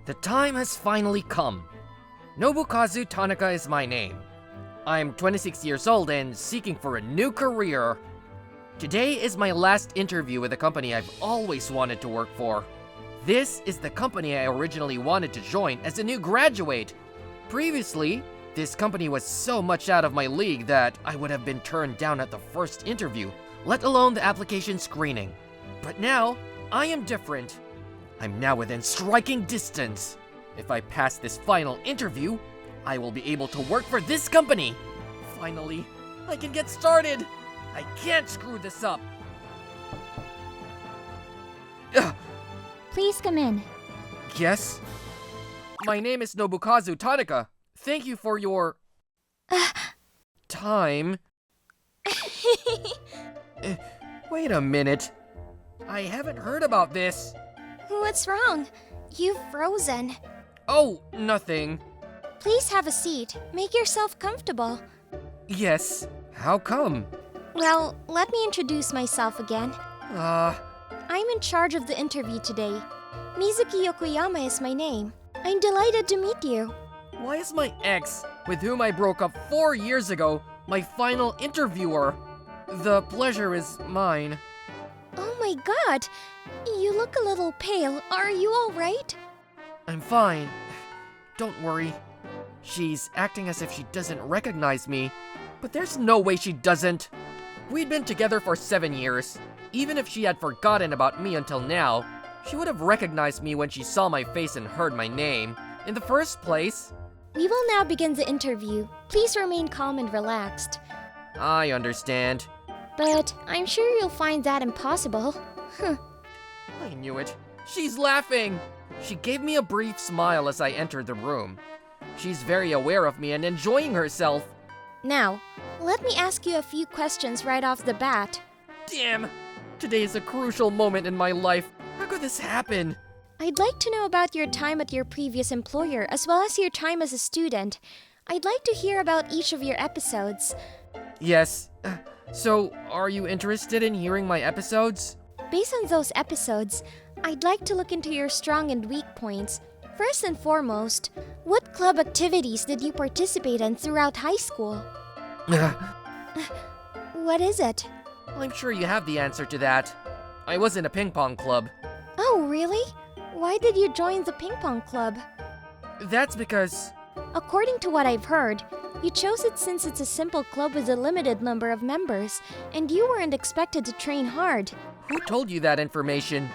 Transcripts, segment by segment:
The time has finally come. Nobukazu Tanaka is my name. I'm 26 years old and seeking for a new career. Today is my last interview with a company I've always wanted to work for. This is the company I originally wanted to join as a new graduate. Previously, this company was so much out of my league that I would have been turned down at the first interview, let alone the application screening. But now, I am different. I'm now within striking distance. If I pass this final interview, I will be able to work for this company. Finally, I can get started. I can't screw this up. Ugh. Please come in. Yes? My name is Nobukazu Tanaka. Thank you for your... time. Wait a minute. I haven't heard about this. What's wrong? You've frozen. Oh, nothing. Please have a seat. Make yourself comfortable. Yes. How come? Well, let me introduce myself again. I'm in charge of the interview today. Mizuki Yokoyama is my name. I'm delighted to meet you. Why is my ex, with whom I broke up 4 years ago, my final interviewer? The pleasure is mine. Oh my god! You look a little pale. Are you alright? I'm fine. Don't worry. She's acting as if she doesn't recognize me, but there's no way she doesn't. We'd been together for 7 years. Even if she had forgotten about me until now, she would have recognized me when she saw my face and heard my name. In the first place... We will now begin the interview. Please remain calm and relaxed. I understand. But I'm sure you'll find that impossible. I knew it. She's laughing! She gave me a brief smile as I entered the room. She's very aware of me and enjoying herself. Now, let me ask you a few questions right off the bat. Damn! Today is a crucial moment in my life. How could this happen? I'd like to know about your time at your previous employer as well as your time as a student. I'd like to hear about each of your episodes. Yes. So, are you interested in hearing my episodes? Based on those episodes, I'd like to look into your strong and weak points. First and foremost, what club activities did you participate in throughout high school? What is it? I'm sure you have the answer to that. I was in a ping pong club. Oh, really? Why did you join the ping pong club? That's because... According to what I've heard, you chose it since it's a simple club with a limited number of members, and you weren't expected to train hard. Who told you that information?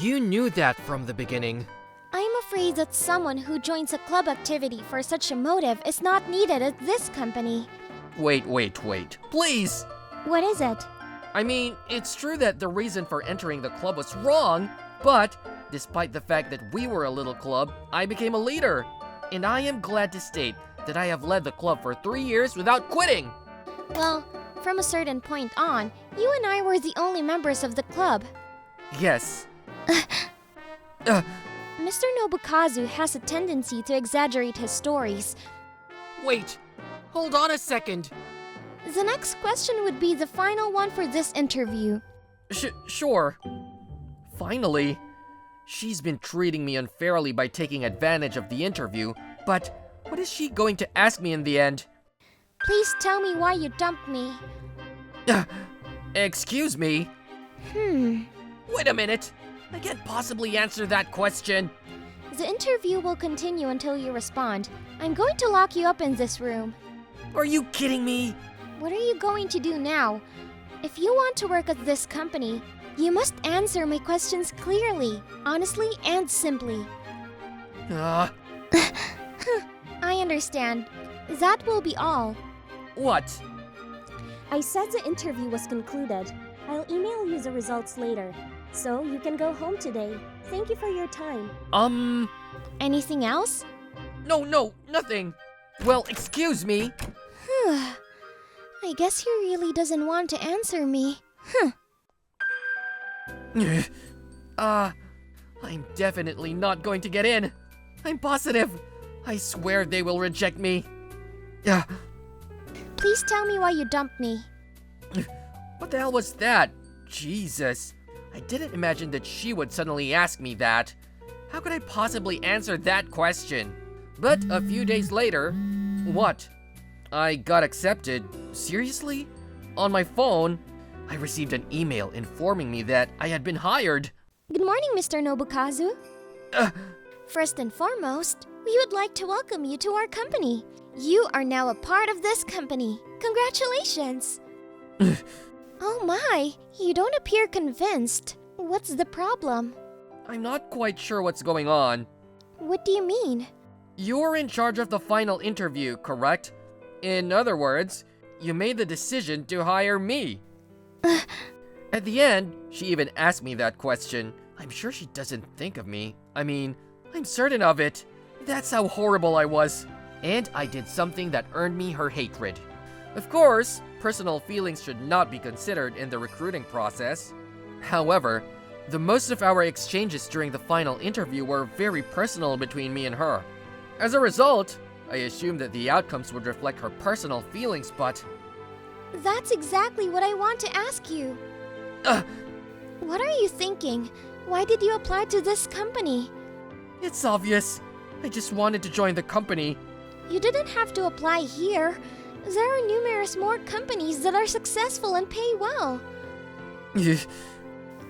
You knew that from the beginning. I'm afraid that someone who joins a club activity for such a motive is not needed at this company. Wait. Please! What is it? I mean, it's true that the reason for entering the club was wrong, but despite the fact that we were a little club, I became a leader. And I am glad to state that I have led the club for 3 years without quitting. Well, from a certain point on, you and I were the only members of the club. Yes. Mr. Nobukazu has a tendency to exaggerate his stories. Wait, hold on a second. The next question would be the final one for this interview. Sure. Finally. She's been treating me unfairly by taking advantage of the interview, but what is she going to ask me in the end? Please tell me why you dumped me. Excuse me? Wait a minute. I can't possibly answer that question. The interview will continue until you respond. I'm going to lock you up in this room. Are you kidding me? What are you going to do now? If you want to work at this company, you must answer my questions clearly, honestly, and simply. I understand. That will be all. What? I said the interview was concluded. I'll email you the results later. So you can go home today. Thank you for your time. Anything else? No, nothing. Well, excuse me. I guess he really doesn't want to answer me. I'm definitely not going to get in. I'm positive. I swear they will reject me. Please tell me why you dumped me. What the hell was that? Jesus. I didn't imagine that she would suddenly ask me that. How could I possibly answer that question? But a few days later, what? I got accepted? Seriously? On my phone, I received an email informing me that I had been hired. Good morning, Mr. Nobukazu. First and foremost, we would like to welcome you to our company. You are now a part of this company. Congratulations! Oh my, you don't appear convinced. What's the problem? I'm not quite sure what's going on. What do you mean? You're in charge of the final interview, correct? In other words, you made the decision to hire me. At the end, she even asked me that question. I'm sure she doesn't think of me. I mean, I'm certain of it. That's how horrible I was. And I did something that earned me her hatred. Of course, personal feelings should not be considered in the recruiting process. However, the most of our exchanges during the final interview were very personal between me and her. As a result, I assumed that the outcomes would reflect her personal feelings, but... That's exactly what I want to ask you. What are you thinking? Why did you apply to this company? It's obvious. I just wanted to join the company. You didn't have to apply here. There are numerous more companies that are successful and pay well.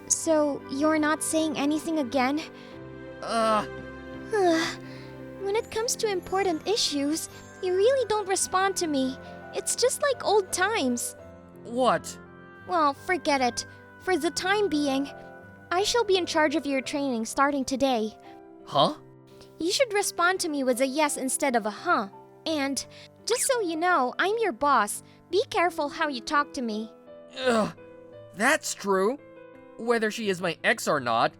So, you're not saying anything again? When it comes to important issues, you really don't respond to me. It's just like old times. What? Well, forget it. For the time being, I shall be in charge of your training starting today. Huh? You should respond to me with a yes instead of a huh. And, just so you know, I'm your boss. Be careful how you talk to me. That's true. Whether she is my ex or not,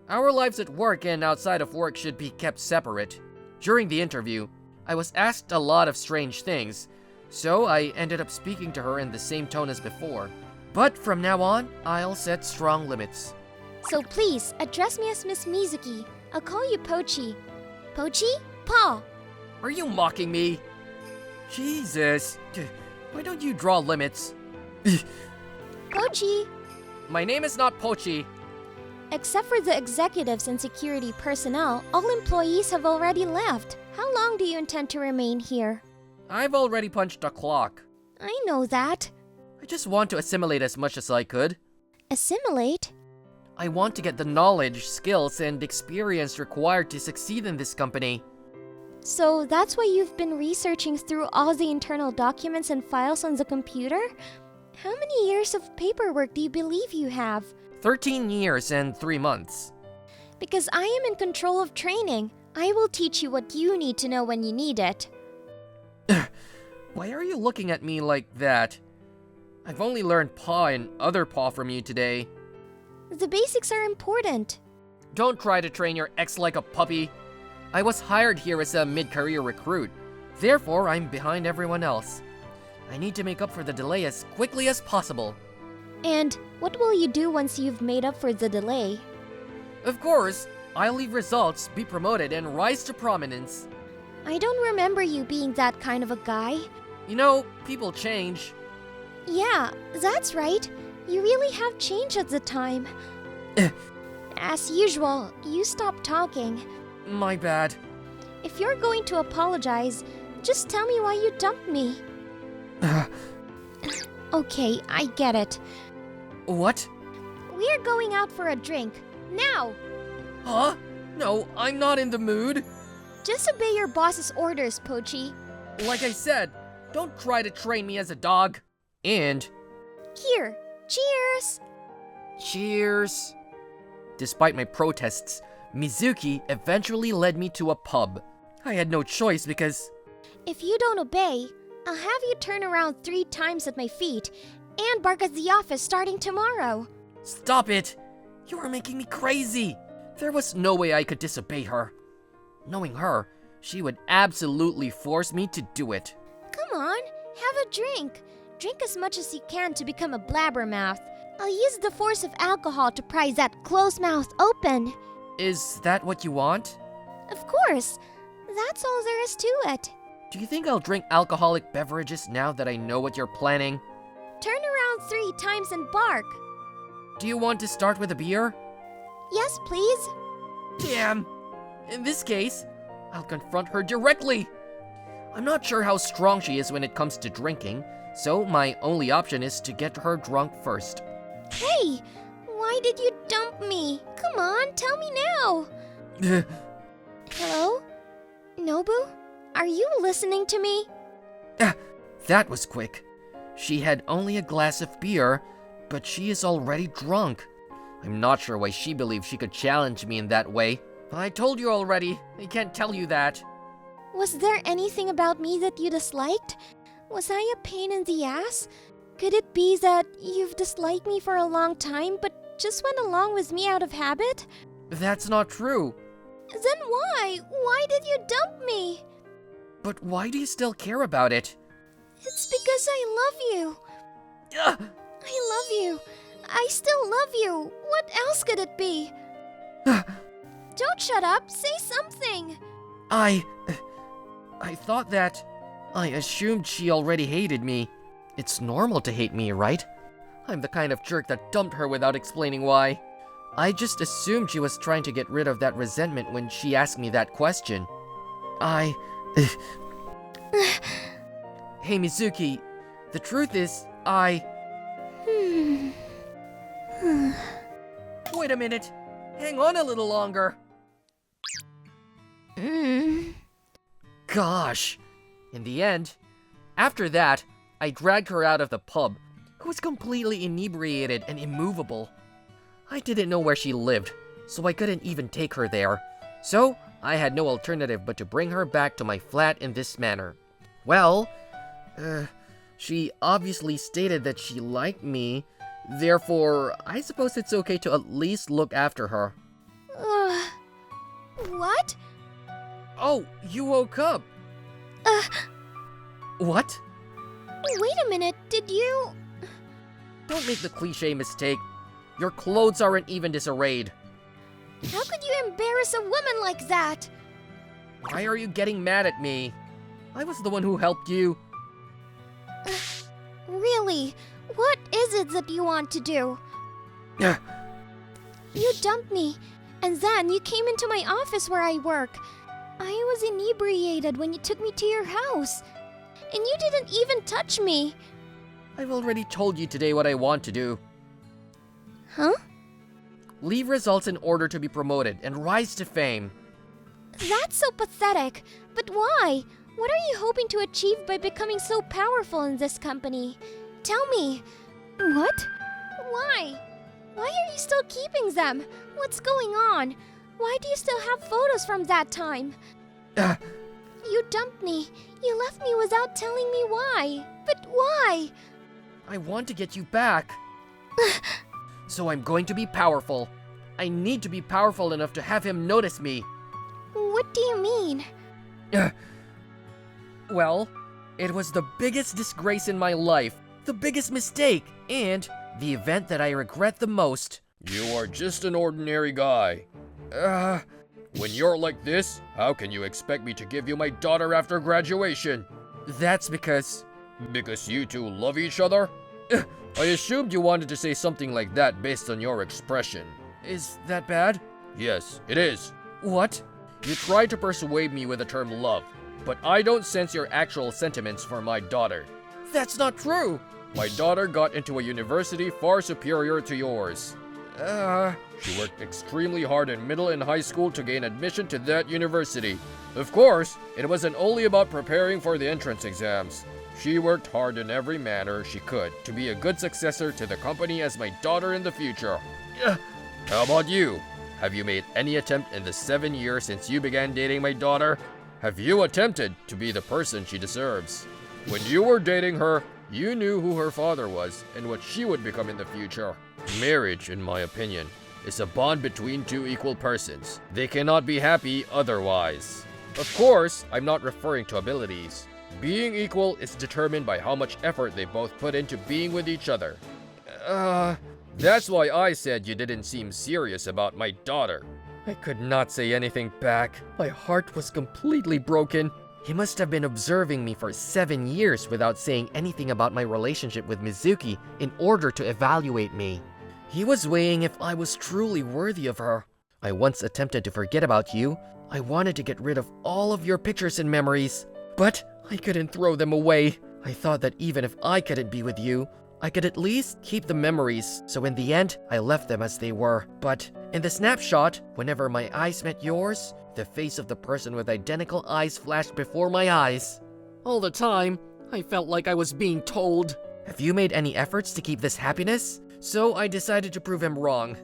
our lives at work and outside of work should be kept separate. During the interview, I was asked a lot of strange things, so I ended up speaking to her in the same tone as before. But from now on, I'll set strong limits. So please, address me as Miss Mizuki. I'll call you Pochi. Pochi? Pa! Are you mocking me? Jesus, why don't you draw limits? Pochi! My name is not Pochi. Except for the executives and security personnel, all employees have already left. How long do you intend to remain here? I've already punched the clock. I know that. I just want to assimilate as much as I could. Assimilate? I want to get the knowledge, skills, and experience required to succeed in this company. So that's why you've been researching through all the internal documents and files on the computer? How many years of paperwork do you believe you have? 13 years and 3 months. Because I am in control of training. I will teach you what you need to know when you need it. Why are you looking at me like that? I've only learned paw and other paw from you today. The basics are important. Don't try to train your ex like a puppy. I was hired here as a mid-career recruit. Therefore, I'm behind everyone else. I need to make up for the delay as quickly as possible. And what will you do once you've made up for the delay? Of course, I'll leave results, be promoted, and rise to prominence. I don't remember you being that kind of a guy. You know, people change. Yeah, that's right. You really have changed at the time. As usual, you stopped talking. My bad. If you're going to apologize, just tell me why you dumped me. Okay, I get it. What? We're going out for a drink. Now! Huh? No, I'm not in the mood. Just obey your boss's orders, Pochi. Like I said, don't try to train me as a dog. And... Here, cheers! Cheers. Despite my protests, Mizuki eventually led me to a pub. I had no choice because... If you don't obey, I'll have you turn around 3 times at my feet and bark at the office starting tomorrow. Stop it! You are making me crazy! There was no way I could disobey her. Knowing her, she would absolutely force me to do it. Come on, have a drink. Drink as much as you can to become a blabbermouth. I'll use the force of alcohol to pry that closed mouth open. Is that what you want? Of course. That's all there is to it. Do you think I'll drink alcoholic beverages now that I know what you're planning? Turn around 3 times and bark. Do you want to start with a beer? Yes, please. Damn! In this case, I'll confront her directly. I'm not sure how strong she is when it comes to drinking, so my only option is to get her drunk first. Hey, why did you dump me? Come on, tell me now. Hello? Nobu? Are you listening to me? That was quick. She had only a glass of beer, but she is already drunk. I'm not sure why she believed she could challenge me in that way. I told you already. I can't tell you that. Was there anything about me that you disliked? Was I a pain in the ass? Could it be that you've disliked me for a long time, but just went along with me out of habit? That's not true. Then why? Why did you dump me? But why do you still care about it? It's because I love you. Ugh! I love you. I still love you. What else could it be? Don't shut up. Say something. I thought that... I assumed she already hated me. It's normal to hate me, right? I'm the kind of jerk that dumped her without explaining why. I just assumed she was trying to get rid of that resentment when she asked me that question. Hey Mizuki, the truth is, Wait a minute. Hang on a little longer. Gosh. In the end, after that, I dragged her out of the pub, who was completely inebriated and immovable. I didn't know where she lived, so I couldn't even take her there. So, I had no alternative but to bring her back to my flat in this manner. Well, she obviously stated that she liked me, therefore, I suppose it's okay to at least look after her. What? Oh, you woke up! What? Wait a minute, did you... Don't make the cliche mistake. Your clothes aren't even disarrayed. How could you embarrass a woman like that? Why are you getting mad at me? I was the one who helped you. Really? What is it that you want to do? You dumped me, and then you came into my office where I work. I was inebriated when you took me to your house, and you didn't even touch me. I've already told you today what I want to do. Huh? Leave results in order to be promoted and rise to fame. That's so pathetic. But why? What are you hoping to achieve by becoming so powerful in this company? Tell me. What? Why? Why are you still keeping them? What's going on? Why do you still have photos from that time? You dumped me. You left me without telling me why. But why? I want to get you back. So I'm going to be powerful. I need to be powerful enough to have him notice me. What do you mean? Well, it was the biggest disgrace in my life, the biggest mistake, and the event that I regret the most. You are just an ordinary guy. When you're like this, how can you expect me to give you my daughter after graduation? That's because... Because you two love each other? I assumed you wanted to say something like that based on your expression. Is that bad? Yes, it is. What? You tried to persuade me with the term love, but I don't sense your actual sentiments for my daughter. That's not true! My daughter got into a university far superior to yours. She worked extremely hard in middle and high school to gain admission to that university. Of course, it wasn't only about preparing for the entrance exams. She worked hard in every manner she could to be a good successor to the company as my daughter in the future. How about you? Have you made any attempt in the 7 years since you began dating my daughter? Have you attempted to be the person she deserves? When you were dating her, you knew who her father was and what she would become in the future. Marriage, in my opinion, is a bond between two equal persons. They cannot be happy otherwise. Of course, I'm not referring to abilities. Being equal is determined by how much effort they both put into being with each other. That's why I said you didn't seem serious about my daughter. I could not say anything back. My heart was completely broken. He must have been observing me for 7 years without saying anything about my relationship with Mizuki in order to evaluate me. He was weighing if I was truly worthy of her. I once attempted to forget about you, I wanted to get rid of all of your pictures and memories, but I couldn't throw them away. I thought that even if I couldn't be with you, I could at least keep the memories, so in the end, I left them as they were. But in the snapshot, whenever my eyes met yours, the face of the person with identical eyes flashed before my eyes. All the time, I felt like I was being told. Have you made any efforts to keep this happiness? So I decided to prove him wrong.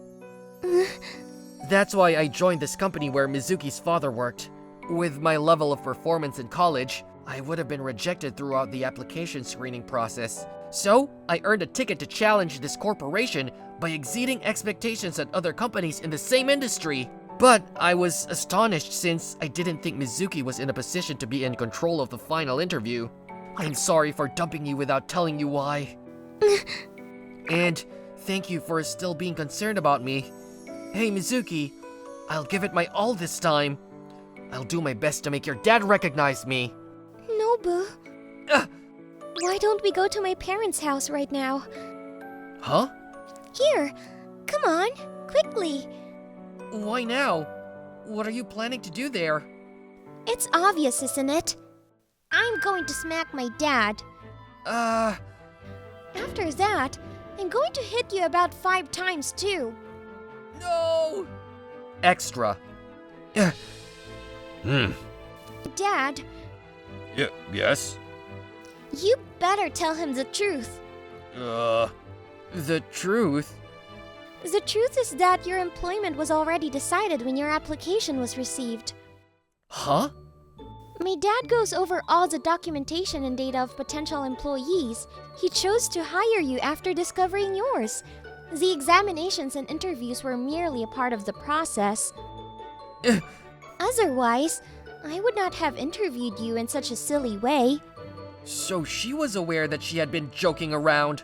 That's why I joined this company where Mizuki's father worked. With my level of performance in college, I would have been rejected throughout the application screening process. So, I earned a ticket to challenge this corporation by exceeding expectations at other companies in the same industry. But I was astonished since I didn't think Mizuki was in a position to be in control of the final interview. I'm sorry for dumping you without telling you why. And thank you for still being concerned about me. Hey Mizuki, I'll give it my all this time. I'll do my best to make your dad recognize me. Nobu. Why don't we go to my parents' house right now? Huh? Here, come on, quickly. Why now? What are you planning to do there? It's obvious, isn't it? I'm going to smack my dad. After that, I'm going to hit you about 5 times too. No! Extra. Dad, Yes? you better tell him the truth. The truth? The truth is that your employment was already decided when your application was received. Huh? My dad goes over all the documentation and data of potential employees. He chose to hire you after discovering yours. The examinations and interviews were merely a part of the process. Otherwise, I would not have interviewed you in such a silly way. So she was aware that she had been joking around.